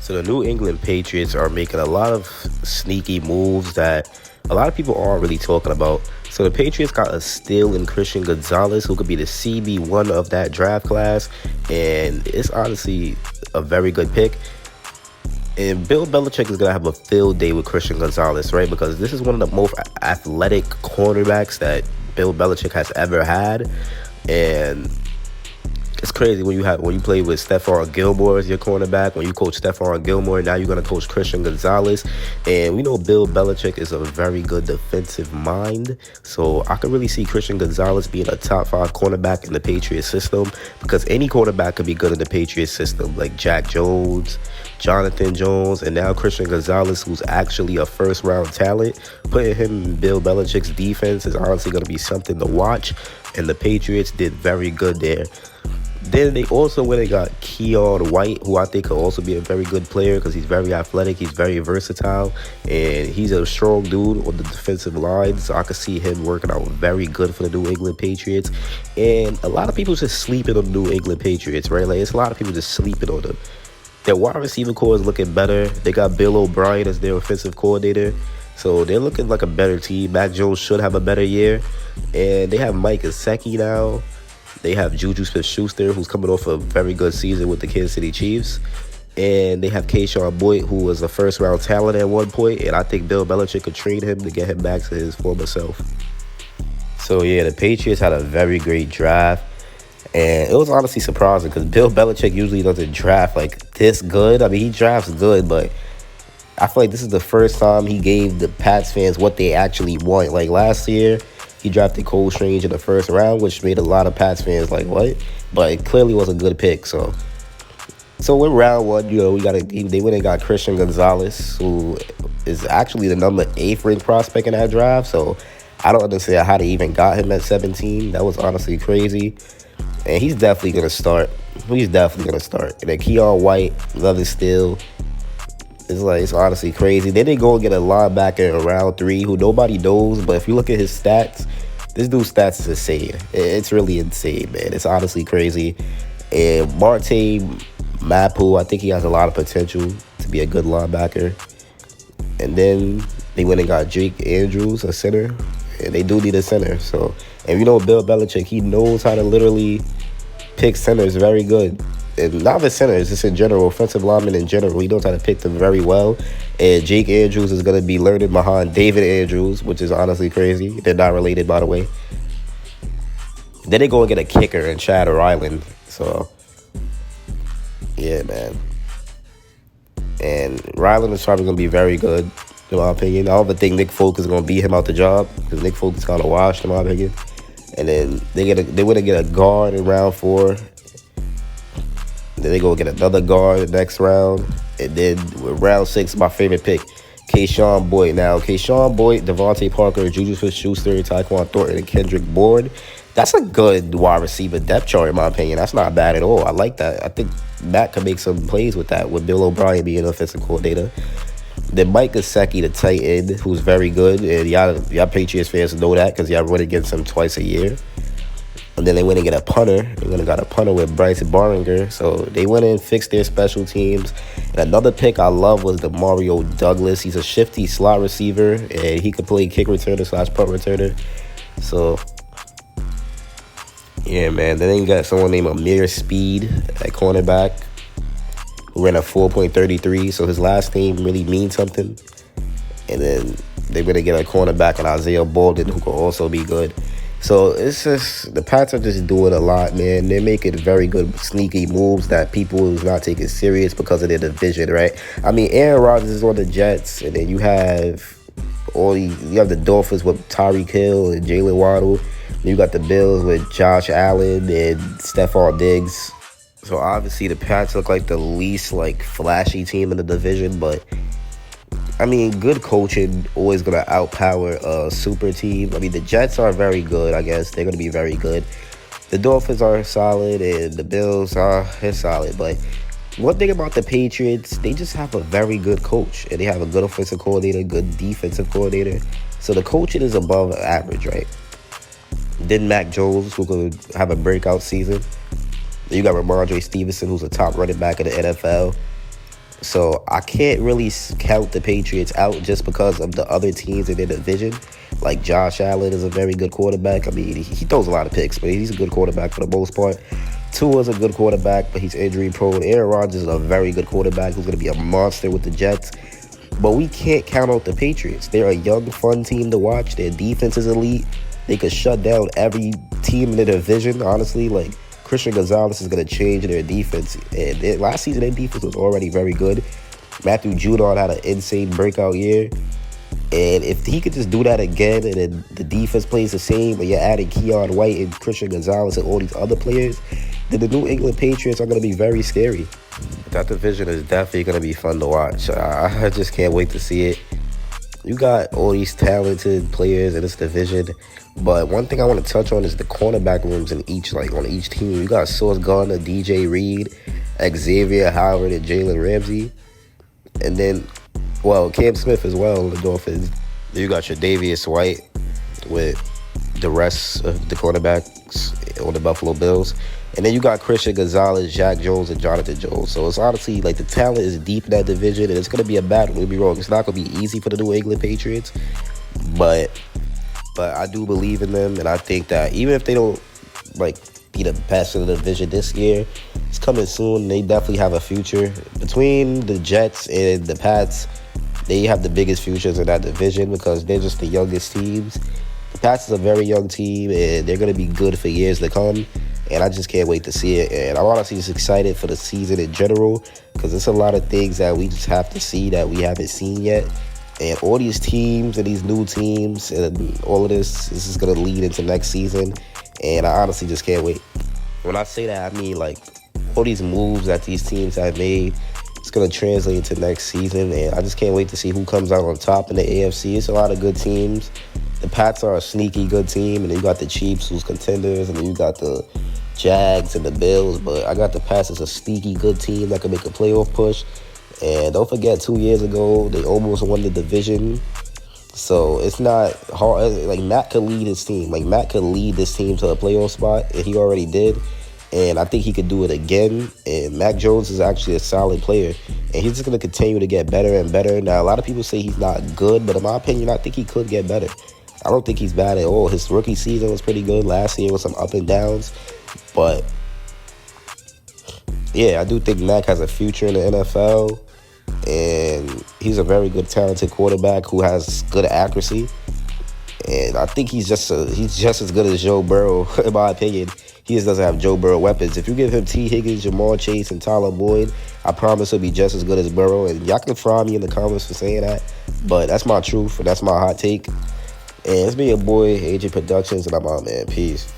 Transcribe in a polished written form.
So the New England Patriots are making a lot of sneaky moves that a lot of people aren't really talking about. So the Patriots got a steal in Christian Gonzalez, who could be the CB1 of that draft class, and it's honestly a very good pick. And Bill Belichick is going to have a field day with Christian Gonzalez, right? Because this is one of the most athletic cornerbacks that Bill Belichick has ever had. And it's crazy when you play with Stephon Gilmore as your cornerback. When you coach Stephon Gilmore, now you're going to coach Christian Gonzalez. And we know Bill Belichick is a very good defensive mind. So I could really see Christian Gonzalez being a top 5 cornerback in the Patriots system, because any quarterback could be good in the Patriots system, like Jack Jones, Jonathan Jones, and now Christian Gonzalez, who's actually a first-round talent. Putting him in Bill Belichick's defense is honestly going to be something to watch, and the Patriots did very good there. Then they also went and got Keon White, who I think could also be a very good player because he's very athletic, he's very versatile, and he's a strong dude on the defensive line. So I could see him working out very good for the New England Patriots. And a lot of people just sleeping on the New England Patriots, right? Like, it's a lot of people just sleeping on them. Their wide receiver core is looking better. They got Bill O'Brien as their offensive coordinator. So they're looking like a better team. Mac Jones should have a better year. And they have Mike Gesicki now. They have Juju Smith-Schuster, who's coming off a very good season with the Kansas City Chiefs. And they have Keyshawn Boyd, who was a first-round talent at one point. And I think Bill Belichick could trade him to get him back to his former self. So, yeah, the Patriots had a very great draft. And it was honestly surprising because Bill Belichick usually doesn't draft like this good. I mean, he drafts good, but I feel like this is the first time he gave the Pats fans what they actually want. Like last year, he drafted Cole Strange in the first round, which made a lot of Pats fans like, what? But it clearly was a good pick. So in round one, they went and got Christian Gonzalez, who is actually the number 8th ranked prospect in that draft. So I don't understand how they even got him at 17. That was honestly crazy. And he's definitely going to start. And then Keon White, another steal. It's honestly crazy. Then they go and get a linebacker in round 3 who nobody knows. But if you look at his stats, this dude's stats is insane. It's really insane, man. It's honestly crazy. And Marte Mapu, I think he has a lot of potential to be a good linebacker. And then they went and got Jake Andrews, a center. And they do need a center. So, and you know Bill Belichick, he knows how to literally pick centers very good. And not the centers, just in general, offensive linemen in general. He knows how to pick them very well. And Jake Andrews is going to be learning behind David Andrews, which is honestly crazy. They're not related, by the way. Then they go and get a kicker in Chad Ryland. So, yeah, man. And Ryland is probably going to be very good, in my opinion. I don't even think Nick Folk is going to beat him out the job, because Nick Folk is kind of washed, in my opinion. And then they want to get a guard in round 4. Then they go get another guard the next round. And then with round 6, my favorite pick, Keyshawn Boyd. Now, Keyshawn Boyd, Devontae Parker, Juju Smith-Schuster, Tyquan Thornton, and Kendrick Bourne. That's a good wide receiver depth chart, in my opinion. That's not bad at all. I like that. I think Matt can make some plays with that, with Bill O'Brien being an offensive coordinator. Then Mike Gesicki, the tight end, who's very good. And y'all Patriots fans know that because y'all run against him twice a year. And then they went and get a punter. They went and got a punter with Bryce Barringer. So they went in and fixed their special teams. And another pick I love was the Mario Douglas. He's a shifty slot receiver, and he could play kick returner / punt returner. So, yeah, man. Then you got someone named Amir Speed at cornerback, who ran a 4.33. So his last name really means something. And then they're going to get a cornerback in Isaiah Bolden, who could also be good. So it's just, the Pats are just doing a lot, man. They're making very good, sneaky moves that people is not taking serious because of their division, right? I mean, Aaron Rodgers is on the Jets, and then you have the Dolphins with Tyreek Hill and Jalen Waddle. You got the Bills with Josh Allen and Stephon Diggs. So obviously the Pats look like the least flashy team in the division, but I mean, good coaching always going to outpower a super team. I mean, the Jets are very good, I guess. They're going to be very good. The Dolphins are solid, and the Bills they're solid. But one thing about the Patriots, they just have a very good coach. And they have a good offensive coordinator, good defensive coordinator. So the coaching is above average, right? Then Mac Jones, who could have a breakout season. Then you got Ramondre Stevenson, who's a top running back in the NFL. So I can't really count the Patriots out just because of the other teams in their division. Like Josh Allen is a very good quarterback. I mean, he throws a lot of picks, but he's a good quarterback for the most part. Tua's a good quarterback, but he's injury prone. Aaron Rodgers is a very good quarterback who's going to be a monster with the Jets. But we can't count out the Patriots. They're a young, fun team to watch. Their defense is elite. They could shut down every team in the division, honestly. Like, Christian Gonzalez is going to change their defense. And last season, their defense was already very good. Matthew Judon had an insane breakout year. And if he could just do that again, and then the defense plays the same, but you're adding Keon White and Christian Gonzalez and all these other players, then the New England Patriots are going to be very scary. That division is definitely going to be fun to watch. I just can't wait to see it. You got all these talented players in this division, but one thing I want to touch on is the cornerback rooms in on each team. You got Sauce Gardner, DJ Reed, Xavier Howard, and Jalen Ramsey, and then, Cam Smith as well on the Dolphins. Then you got your Davius White with the rest of the cornerbacks on the Buffalo Bills. And then you got Christian Gonzalez, Jack Jones, and Jonathan Jones. So it's honestly like the talent is deep in that division, and it's going to be a battle. Don't get me wrong. It's not going to be easy for the New England Patriots, but I do believe in them, and I think that even if they don't be the best in the division this year, it's coming soon. They definitely have a future. Between the Jets and the Pats, they have the biggest futures in that division because they're just the youngest teams. The Pats is a very young team, and they're going to be good for years to come. And I just can't wait to see it. And I'm honestly just excited for the season in general because there's a lot of things that we just have to see that we haven't seen yet. And all these teams and these new teams and all of this is going to lead into next season. And I honestly just can't wait. When I say that, I mean all these moves that these teams have made, it's going to translate into next season. And I just can't wait to see who comes out on top in the AFC. It's a lot of good teams. The Pats are a sneaky good team, and then you got the Chiefs who's contenders, and then you got the Jags and the Bills, but I got the Pats as a sneaky good team that can make a playoff push. And don't forget, 2 years ago, they almost won the division. So it's not hard. Matt could lead his team. Matt could lead this team to a playoff spot, and he already did. And I think he could do it again. And Mac Jones is actually a solid player. And he's just going to continue to get better and better. Now, a lot of people say he's not good, but in my opinion, I think he could get better. I don't think he's bad at all. His rookie season was pretty good last year with some up and downs. But, yeah, I do think Mac has a future in the NFL. And he's a very good, talented quarterback who has good accuracy. And I think he's just as good as Joe Burrow, in my opinion. He just doesn't have Joe Burrow weapons. If you give him T. Higgins, Jamar Chase, and Tyler Boyd, I promise he'll be just as good as Burrow. And y'all can fry me in the comments for saying that. But that's my truth, and that's my hot take. And it's been your boy, AJ Productions, and I'm out, man. Peace.